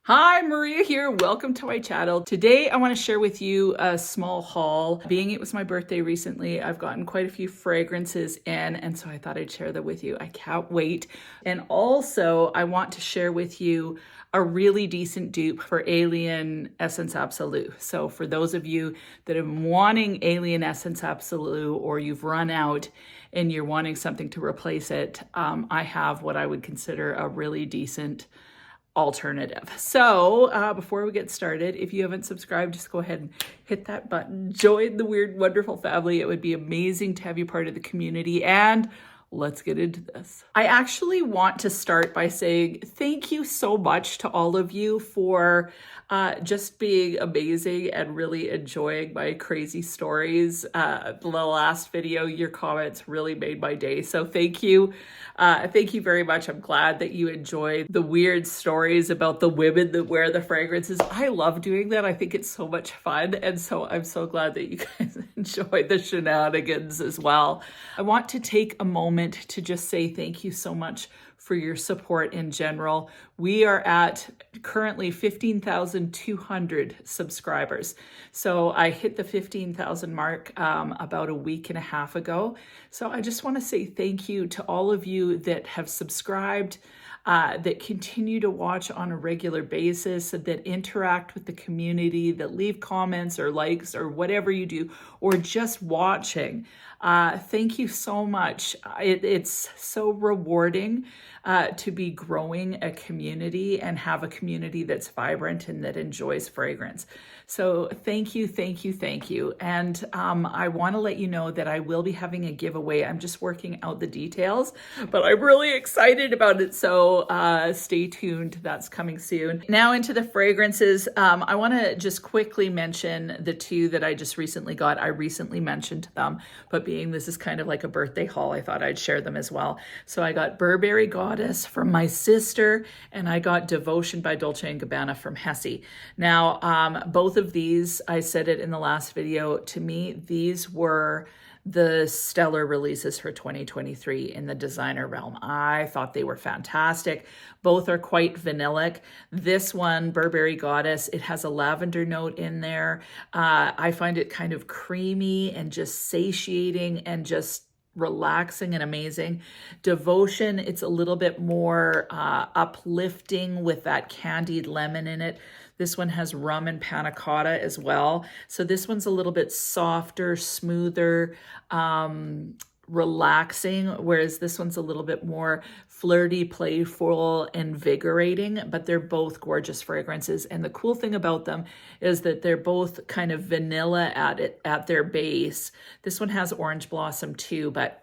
Hi, Maria here. Welcome to my channel. Today I want to share with you a small haul. Being it was my birthday recently, I've gotten quite a few fragrances in, and so I thought I'd share them with you. I can't wait. And also I want to share with you a really decent dupe for Alien Essence Absolue. So for those of you that are wanting Alien Essence Absolue, or you've run out and you're wanting something to replace it, I have what I would consider a really decent alternative. So before we get started, if you haven't subscribed, just go ahead and hit that button. Join the Weird Wonderful family. It would be amazing to have you part of the community, and let's get into this. I actually want to start by saying thank you so much to all of you for just being amazing and really enjoying my crazy stories. The last video, your comments really made my day. So thank you. Thank you very much. I'm glad that you enjoyed the weird stories about the women that wear the fragrances. I love doing that. I think it's so much fun. And so I'm so glad that you guys enjoy the shenanigans as well. I want to take a moment to just say thank you so much for your support in general. We are at currently 15,200 subscribers. So I hit the 15,000 mark about a week and a half ago. So I just want to say thank you to all of you that have subscribed, that continue to watch on a regular basis, that interact with the community, that leave comments or likes or whatever you do, or just watching. Thank you so much. It's so rewarding to be growing a community and have a community that's vibrant and that enjoys fragrance. So thank you, thank you, thank you. And I want to let you know that I will be having a giveaway. I'm just working out the details, but I'm really excited about it. So stay tuned. That's coming soon. Now into the fragrances. I want to just quickly mention the two that I just recently got. I recently mentioned them, but being this is kind of like a birthday haul, I thought I'd share them as well. So I got Burberry Goddess from my sister, and I got Devotion by Dolce & Gabbana from Hesse. Now, both of these, I said it in the last video, to me, these were the stellar releases for 2023 in the designer realm. I thought they were fantastic. Both are quite vanillic. This one, Burberry Goddess, it has a lavender note in there. I find it kind of creamy and just satiating and just relaxing and amazing. Devotion, it's a little bit more uplifting with that candied lemon in it. This one has rum and panna cotta as well. So this one's a little bit softer, smoother, relaxing, whereas this one's a little bit more flirty, playful, invigorating, but they're both gorgeous fragrances. And the cool thing about them is that they're both kind of vanilla at their base. This one has orange blossom too, but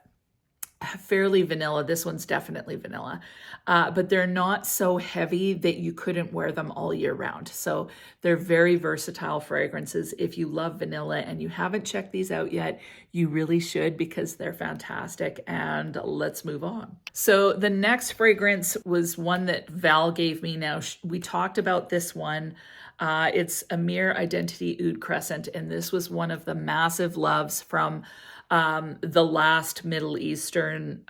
fairly vanilla. This one's definitely vanilla, but they're not so heavy that you couldn't wear them all year round. So they're very versatile fragrances. If you love vanilla and you haven't checked these out yet, you really should, because they're fantastic. And let's move on. So the next fragrance was one that Val gave me. Now, we talked about this one. It's Amir Identity Oud Crescent, and this was one of the massive loves from the last Middle Eastern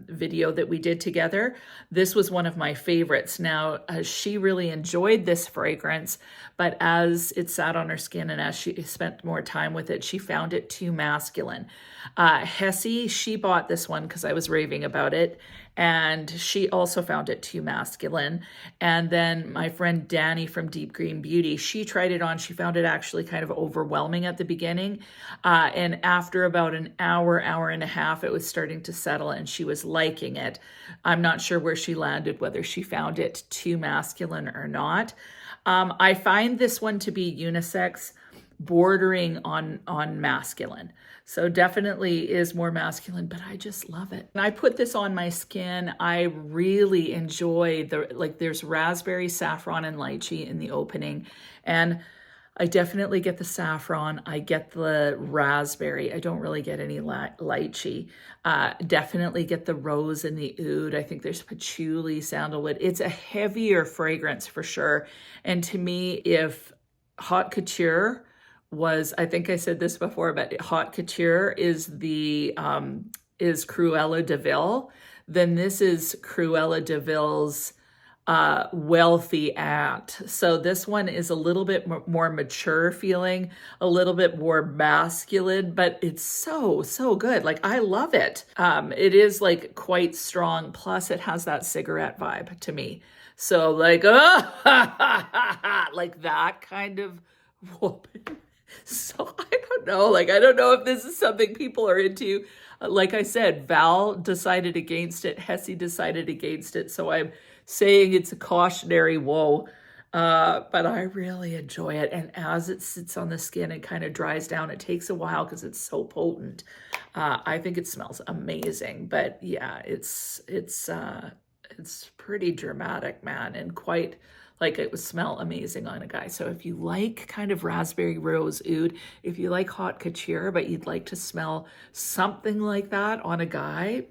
video that we did together. This was one of my favorites. Now, she really enjoyed this fragrance, but as it sat on her skin and as she spent more time with it, she found it too masculine. Hesse, she bought this one because I was raving about it, and she also found it too masculine. And then my friend Danny from Deep Green Beauty, she tried it on. She found it actually kind of overwhelming at the beginning. And after about an hour, hour and a half, it was starting to settle and she was liking it. I'm not sure where she landed, whether she found it too masculine or not. I find this one to be unisex, bordering on masculine. So definitely is more masculine, but I just love it. And I put this on my skin. I really enjoy there's raspberry, saffron, and lychee in the opening. And I definitely get the saffron. I get the raspberry. I don't really get any lychee. Definitely get the rose and the oud. I think there's patchouli, sandalwood. It's a heavier fragrance for sure. And to me, if Haute Couture was, I think I said this before, but Haute Couture is Cruella de Vil, then this is Cruella de Vil's wealthy aunt. So this one is a little bit more mature feeling, a little bit more masculine, but it's so, so good. Like, I love it. It is like quite strong. Plus it has that cigarette vibe to me. So like, like that kind of woman. So I don't know. Like, I don't know if this is something people are into. Like I said, Val decided against it. Hesse decided against it. So I'm saying it's a cautionary whoa. But I really enjoy it. And as it sits on the skin, it kind of dries down. It takes a while because it's so potent. I think it smells amazing. But yeah, it's pretty dramatic, man, and quite like it would smell amazing on a guy. So if you like kind of raspberry rose oud, if you like haute couture, but you'd like to smell something like that on a guy,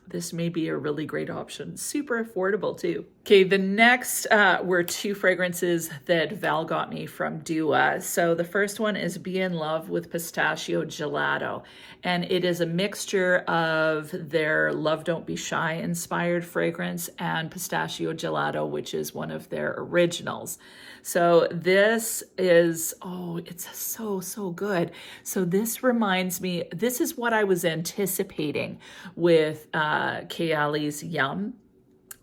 this may be a really great option. Super affordable too. Okay, the next were two fragrances that Val got me from Dua. So the first one is Be in Love with Pistachio Gelato. And it is a mixture of their Love Don't Be Shy inspired fragrance and Pistachio Gelato, which is one of their originals. So this is, oh, it's so, so good. So this reminds me, this is what I was anticipating with Kayali's Yum.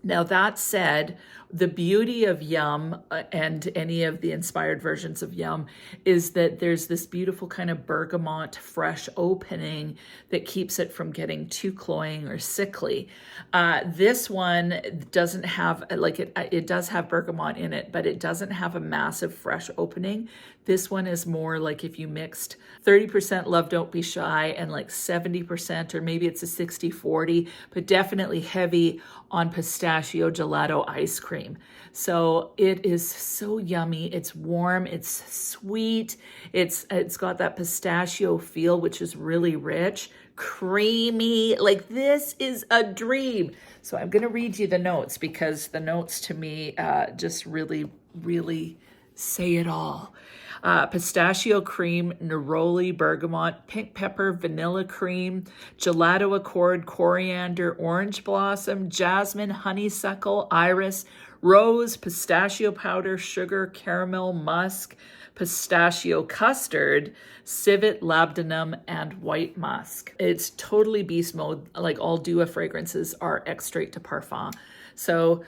Now that said, the beauty of Yum and any of the inspired versions of Yum is that there's this beautiful kind of bergamot fresh opening that keeps it from getting too cloying or sickly. This one doesn't have, like it does have bergamot in it, but it doesn't have a massive fresh opening. This one is more like if you mixed 30% Love Don't Be Shy and like 70%, or maybe it's a 60-40, but definitely heavy on pistachio gelato ice cream. So it is so yummy. It's warm, it's sweet. It's got that pistachio feel, which is really rich, creamy. Like, this is a dream. So I'm going to read you the notes because the notes to me just really, really say it all. Pistachio cream, neroli, bergamot, pink pepper, vanilla cream, gelato accord, coriander, orange blossom, jasmine, honeysuckle, iris, rose, pistachio powder, sugar, caramel, musk, pistachio custard, civet, labdanum, and white musk. It's totally beast mode. Like all Dua fragrances are extrait to parfum. So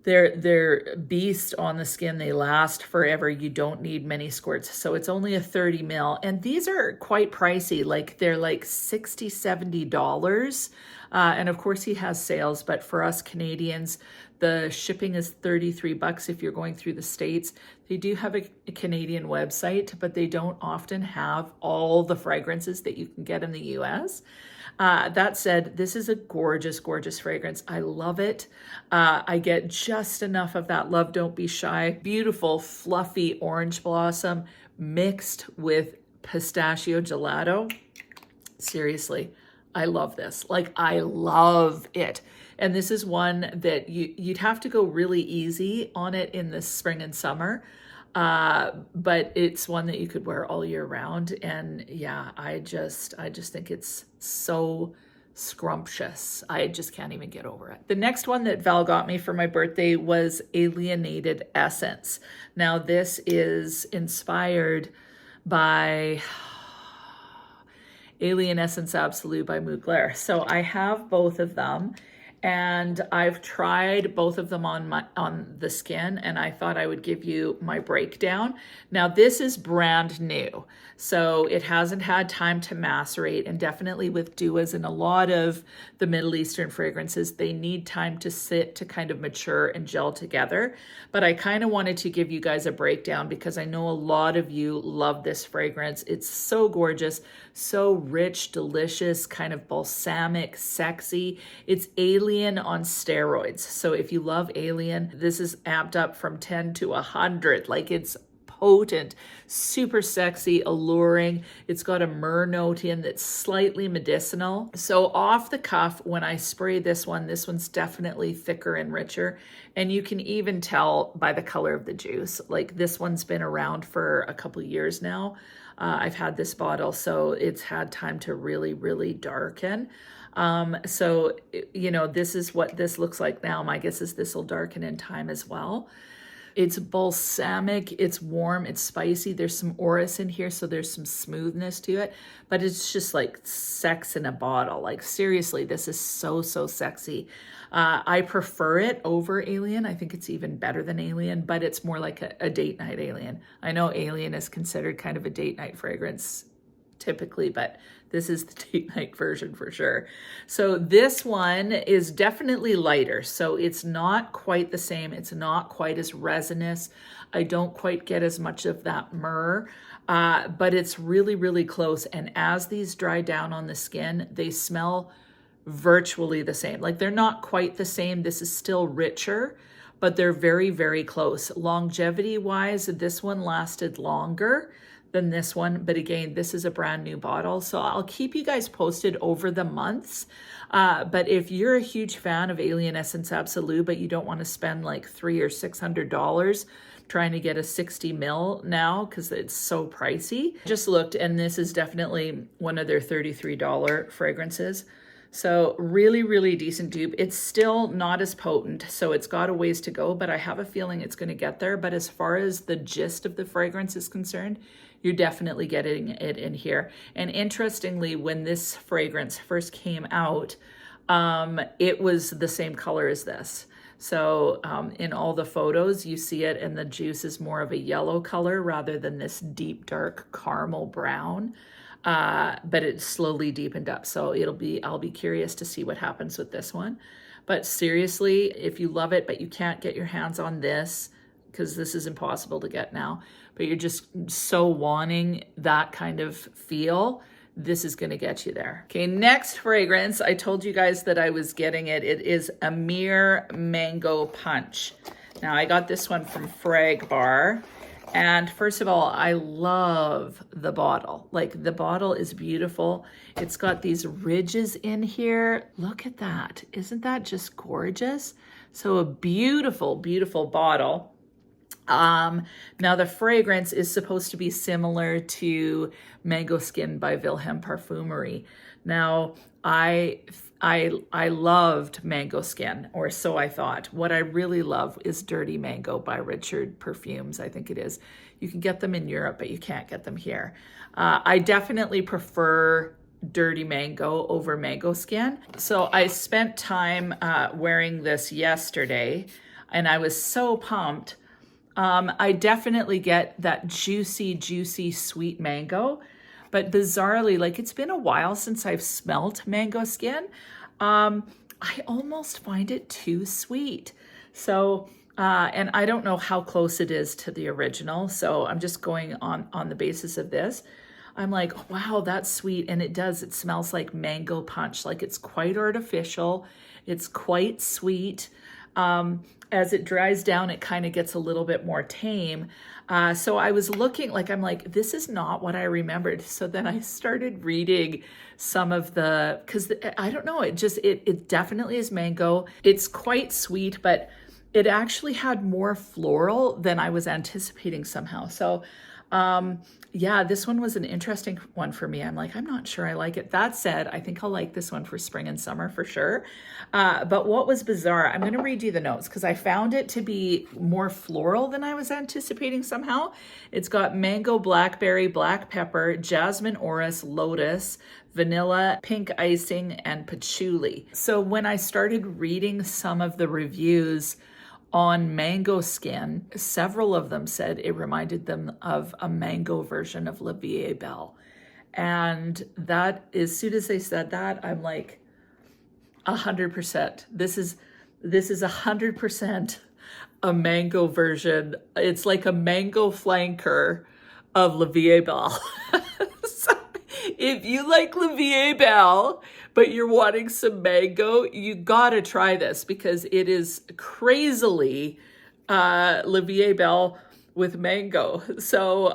they're beast on the skin. They last forever. You don't need many squirts. So it's only a 30 ml. And these are quite pricey. Like they're like $60, $70. And of course he has sales, but for us Canadians, the shipping is $33 if you're going through the States. They do have a Canadian website, but they don't often have all the fragrances that you can get in the US. That said, this is a gorgeous, gorgeous fragrance. I love it. I get just enough of that Love Don't Be Shy, beautiful, fluffy orange blossom mixed with pistachio gelato. Seriously, I love this. Like, I love it. And this is one that you'd have to go really easy on it in the spring and summer. But it's one that you could wear all year round. And yeah, I just think it's so scrumptious. I just can't even get over it. The next one that Val got me for my birthday was Alienated Essence. Now this is inspired by Alien Essence Absolue by Mugler. So I have both of them. And I've tried both of them on the skin, and I thought I would give you my breakdown. Now this is brand new, so it hasn't had time to macerate, and definitely with Duas and a lot of the Middle Eastern fragrances, they need time to sit to kind of mature and gel together. But I kind of wanted to give you guys a breakdown because I know a lot of you love this fragrance. It's so gorgeous, so rich, delicious, kind of balsamic, sexy. It's Alien on steroids. So if you love Alien, this is amped up from 10 to 100. Like, it's potent, super sexy, alluring. It's got a myrrh note in that's slightly medicinal. So off the cuff, when I spray this one's definitely thicker and richer. And you can even tell by the color of the juice. Like this one's been around for a couple years now. I've had this bottle, so it's had time to really, really darken. So, you know, this is what this looks like now. My guess is this will darken in time as well. It's balsamic, it's warm, it's spicy. There's some orris in here, so there's some smoothness to it, but it's just like sex in a bottle. Like seriously, this is so, so sexy. I prefer it over Alien. I think it's even better than Alien, but it's more like a date night Alien. I know Alien is considered kind of a date night fragrance typically, but this is the date night version for sure. So this one is definitely lighter. So it's not quite the same. It's not quite as resinous. I don't quite get as much of that myrrh, but it's really, really close. And as these dry down on the skin, they smell virtually the same. Like they're not quite the same. This is still richer, but they're very, very close. Longevity wise, this one lasted longer than this one, but again, this is a brand new bottle, so I'll keep you guys posted over the months. But if you're a huge fan of Alien Essence Absolue, but you don't want to spend like $300 or $600 trying to get a 60 mil now because it's so pricey, just looked, and this is definitely one of their $33 fragrances. So really, really decent dupe. It's still not as potent, so it's got a ways to go, but I have a feeling it's going to get there. But as far as the gist of the fragrance is concerned, you're definitely getting it in here. And interestingly, when this fragrance first came out, it was the same color as this. So in all the photos, you see it, and the juice is more of a yellow color rather than this deep, dark caramel brown. But it's slowly deepened up. So I'll be curious to see what happens with this one. But seriously, if you love it, but you can't get your hands on this, because this is impossible to get now, but you're just so wanting that kind of feel, this is gonna get you there. Okay, next fragrance, I told you guys that I was getting it. It is Amir Mango Punch. Now I got this one from Frag Bar. And first of all, I love the bottle. Like the bottle is beautiful. It's got these ridges in here. Look at that. Isn't that just gorgeous? So a beautiful, beautiful bottle. Now the fragrance is supposed to be similar to Mango Skin by Wilhelm Parfumerie. Now I loved Mango Skin, or so I thought. What I really love is Dirty Mango by Richard Perfumes, I think it is. You can get them in Europe, but you can't get them here. I definitely prefer Dirty Mango over Mango Skin. So I spent time wearing this yesterday, and I was so pumped. I definitely get that juicy, juicy, sweet mango. But bizarrely, like it's been a while since I've smelt Mango Skin. I almost find it too sweet. So, and I don't know how close it is to the original. So I'm just going on the basis of this. I'm like, wow, that's sweet. And it smells like mango punch. Like it's quite artificial. It's quite sweet. As it dries down, it kind of gets a little bit more tame. So I was looking, like, I'm like, this is not what I remembered. So then I started reading some of because I don't know, it definitely is mango. It's quite sweet, but it actually had more floral than I was anticipating somehow. So yeah, this one was an interesting one for me. I'm like, I'm not sure I like it. That said, I think I'll like this one for spring and summer for sure. But what was bizarre, I'm going to read you the notes because I found it to be more floral than I was anticipating somehow. It's got mango, blackberry, black pepper, jasmine orris, lotus, vanilla, pink icing, and patchouli. So when I started reading some of the reviews on Mango Skin, several of them said it reminded them of a mango version of La Vie est Belle. And that, as soon as they said that, I'm like, 100%. This is 100% a mango version. It's like a mango flanker of La Vie est Belle. So if you like La Vie est Belle, but you're wanting some mango, you gotta try this because it is crazily La Vie est Belle with mango. So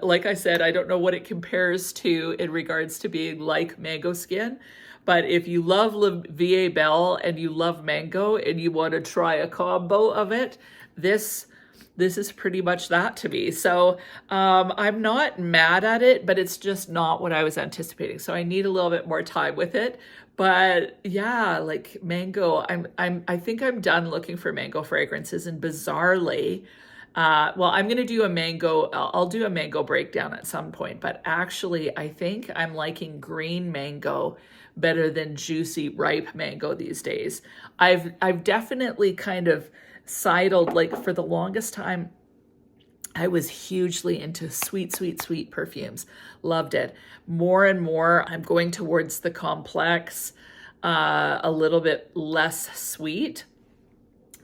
like I said, I don't know what it compares to in regards to being like mango skin, but if you love La Vie Belle and you love mango and you want to try a combo of it, this is pretty much that to me. So I'm not mad at it, but it's just not what I was anticipating. So I need a little bit more time with it. But yeah, like mango, I think I'm done looking for mango fragrances, and bizarrely, well, I'm going to do a mango, I'll do a mango breakdown at some point, but actually I think I'm liking green mango better than juicy ripe mango these days. I've definitely kind of sidled, like for the longest time, I was hugely into sweet, sweet, sweet perfumes. Loved it. More and more, I'm going towards the complex, a little bit less sweet,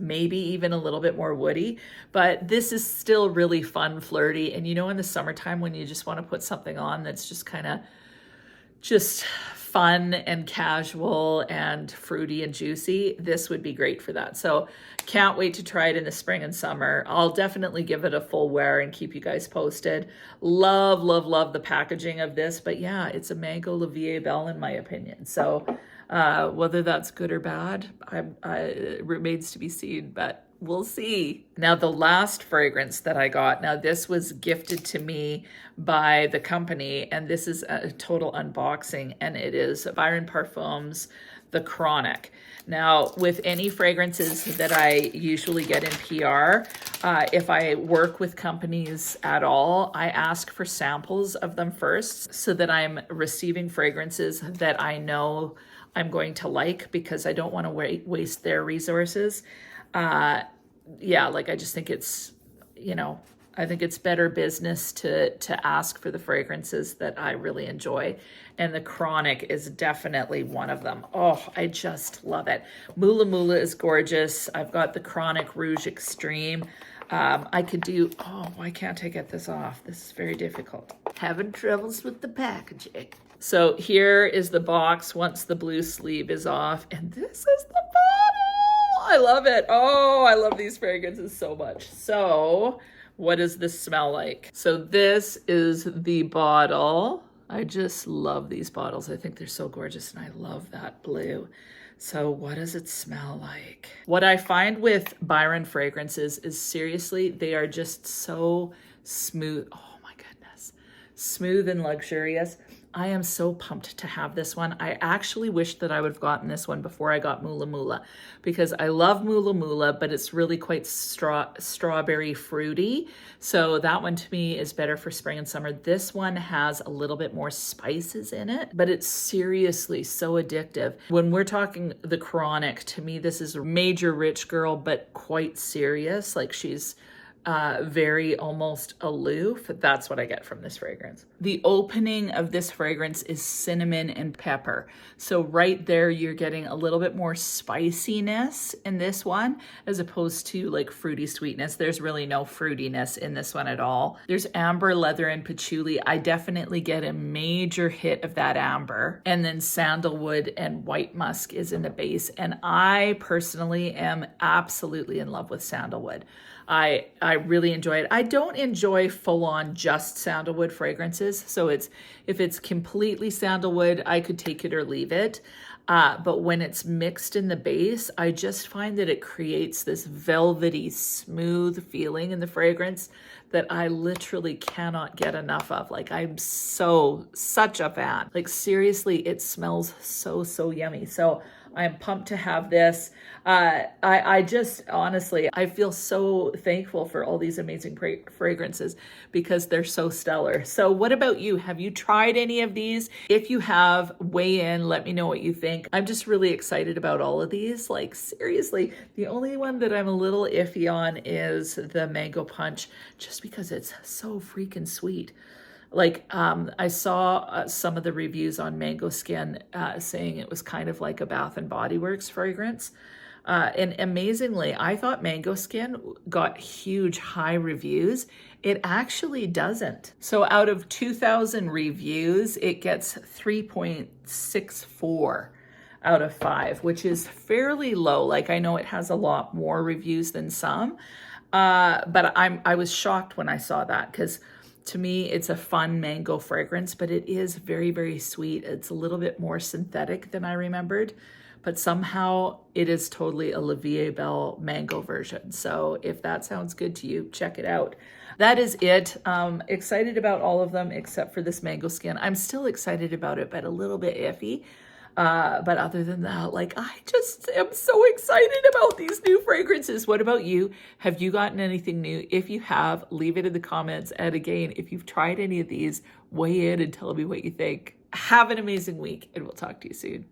maybe even a little bit more woody, but this is still really fun, flirty. And you know, in the summertime when you just want to put something on that's just kind of just fun and casual and fruity and juicy, this would be great for that. So can't wait to try it in the spring and summer. I'll definitely give it a full wear and keep you guys posted. Love, love, love the packaging of this, but yeah, it's a mango La Vie Belle in my opinion. So whether that's good or bad, it remains to be seen, but we'll see. Now, the last fragrance that I got, now this was gifted to me by the company, and this is a total unboxing, and it is Byron Parfums, the Chronic. Now, with any fragrances that I usually get in PR, if I work with companies at all, I ask for samples of them first so that I'm receiving fragrances that I know I'm going to like, because I don't want to waste their resources. Yeah, like I just think it's, you know, I think it's better business to ask for the fragrances that I really enjoy. And the Chronic is definitely one of them. Oh, I just love it. Mula Mula is gorgeous. I've got the Chronic Rouge Extreme. I could do, oh, why can't I get this off? This is very difficult. Having troubles with the packaging. So here is the box once the blue sleeve is off, and this is the bottle. I love it. Oh, I love these fragrances so much. So what does this smell like? So this is the bottle. I just love these bottles. I think they're so gorgeous, and I love that blue. So what does it smell like? What I find with Byron fragrances is seriously, they are just so smooth. Oh my goodness. Smooth and luxurious. I am so pumped to have this one. I actually wish that I would have gotten this one before I got Mula Mula, because I love Mula Mula, but it's really quite strawberry fruity. So that one to me is better for spring and summer. This one has a little bit more spices in it, but it's seriously so addictive. When we're talking the Chronic, to me, this is a major rich girl, but quite serious. Like she's very almost aloof. That's what I get from this fragrance. The opening of this fragrance is cinnamon and pepper. So right there, you're getting a little bit more spiciness in this one, as opposed to like fruity sweetness. There's really no fruitiness in this one at all. There's amber, leather, and patchouli. I definitely get a major hit of that amber. And then sandalwood and white musk is in the base. And I personally am absolutely in love with sandalwood. I really enjoy it. I don't enjoy full-on just sandalwood fragrances. So if it's completely sandalwood, I could take it or leave it. But when it's mixed in the base, I just find that it creates this velvety, smooth feeling in the fragrance that I literally cannot get enough of. Like I'm such a fan. Like seriously, it smells so yummy. So I'm pumped to have this. I just, honestly, I feel so thankful for all these amazing fragrances because they're so stellar. So what about you? Have you tried any of these? If you have, weigh in, let me know what you think. I'm just really excited about all of these. Like seriously, the only one that I'm a little iffy on is the Mango Punch, just because it's so freaking sweet. Like I saw some of the reviews on Mango Skin saying it was kind of like a Bath and Body Works fragrance. And amazingly, I thought Mango Skin got huge high reviews. It actually doesn't. So out of 2,000 reviews, it gets 3.64 out of 5, which is fairly low. Like I know it has a lot more reviews than some. But I was shocked when I saw that, because to me, it's a fun mango fragrance, but it is very, very sweet. It's a little bit more synthetic than I remembered, but somehow it is totally a La Vie Belle mango version. So if that sounds good to you, check it out. That is it. Excited about all of them except for this mango skin. I'm still excited about it, but a little bit iffy. But other than that, like, I just am so excited about these new fragrances. What about you? Have you gotten anything new? If you have, leave it in the comments. And again, if you've tried any of these, weigh in and tell me what you think. Have an amazing week, and we'll talk to you soon.